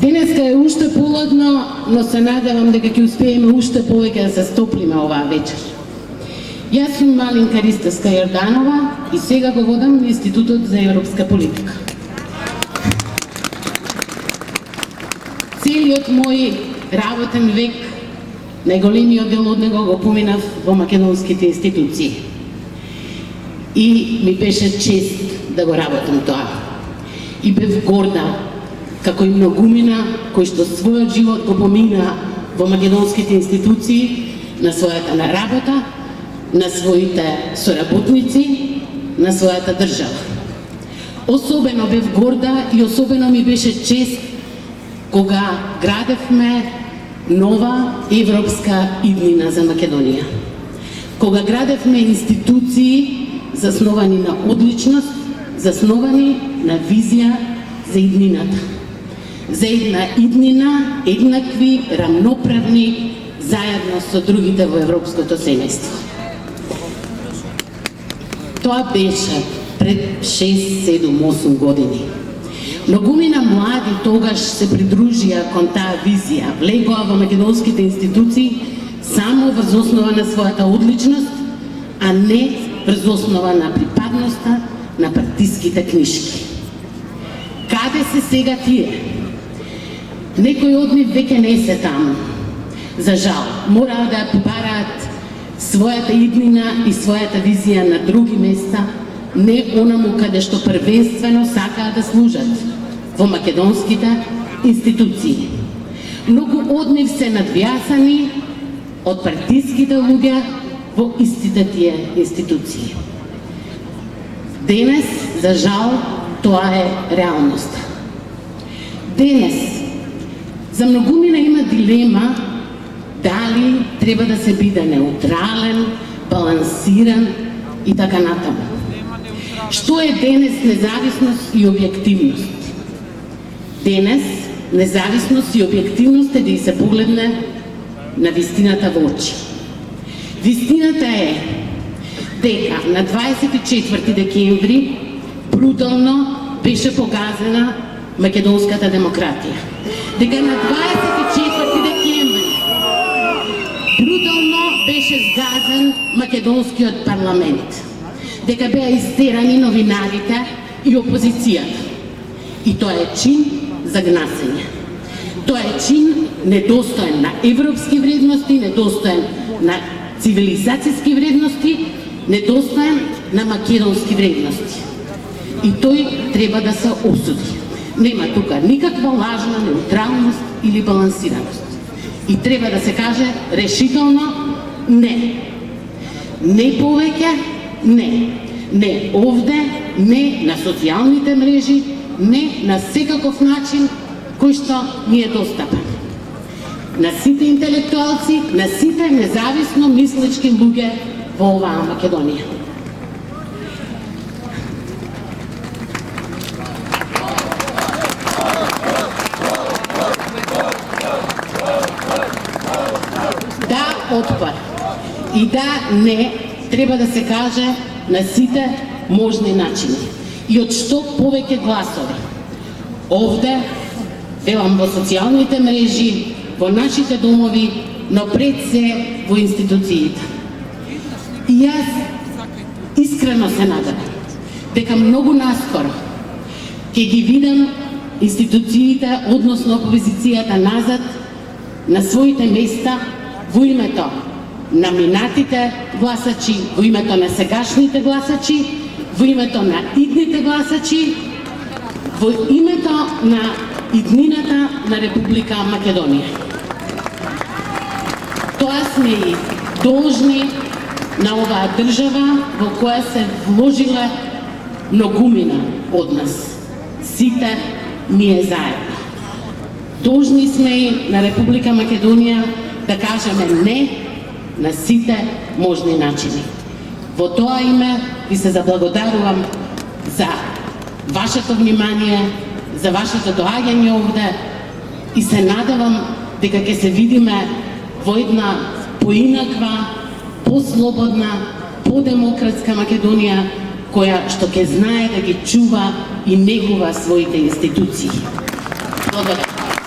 Денеска е уште поладно, но се надевам дека ќе успееме уште повеќе да се стоплиме оваа вечер. Јас сум Малинка Ристевска Јорданова и сега го водам на Институтот за европска политика. Целиот мој работен век, најголемиот дел од него го поминав во македонските институции. И ми беше чест да го работам тоа. И бев горда како и многумина кои што својот живот го помина во македонските институции, на својата работа, на своите соработници, на својата држава. Особено бев горда и особено ми беше чест кога градевме нова европска иднина за Македонија. Кога градевме институции засновани на одличност, засновани на визија за иднината. За една иднина, еднакви, рамноправни, заедно со другите во европското семејство. Тоа беше пред 6, 7, 8 години. Многумина млади тогаш се придружија кон таа визија, влегоа во македонските институции само врз основа на својата одличност, а не врз основа на припадноста на партиските книшки. Каде се сега тие? Некои од нив веќе не се таму. За жал, мораа да побараат својата иднина и својата визија на други места, не онаму каде што првенствено сакаат да служат, во македонските институции. Многу од нив се надвјасани од партиските луѓе во истите тие институции. Денес, за жал, тоа е реалност. Денес, за многумина има дилема дали треба да се биде неутрален, балансиран и така натаму. Што е денес независност и објективност? Денес независност и објективност е да и се погледне на вистината во очи. Вистината е дека на 24 декември брутално беше погазена македонската демократија. Дека на 24 декември брутално беше згазен македонскиот парламент. Дека беа истерани новинарите и опозицијата. И тоа е чин за гнасење. Тоа е чин недостоен на европски вредности, недостоен на цивилизацијски вредности, недостоен на македонски вредности. И тој треба да се осуди. Нема тука никаква лажна неутралност или балансираност. И треба да се каже решително не. Не повеќе, не. Не овде, не на социјалните мрежи, не на секаков начин кој што ни е достапен. На сите интелектуалци, на сите независно мислечки луѓе во оваа Македонија. Да, отпор. И да, не, треба да се каже на сите можни начини. И од што повеќе гласови. Овде, велам во социјалните мрежи, во нашите домови, но пред се во институциите. И јас искрено се надевам дека многу наскоро ќе ги видам институциите, односно опозицијата назад на своите места во името на минатите гласачи, во името на сегашните гласачи, во името на идните гласачи, во името на иднината на Република Македонија. Тоа сме и должни на оваа држава во која се вложила многумина од нас. Сите ние заедно. Должни сме и на Република Македонија да кажеме не на сите можни начини. Во тоа име ви се заблагодарувам за вашето внимание, за вашето доаѓање овде и се надевам дека ќе се видиме во една поинаква, послободна, подемократска Македонија, која што ќе знае да ги чува и негува своите институции. Благодарам.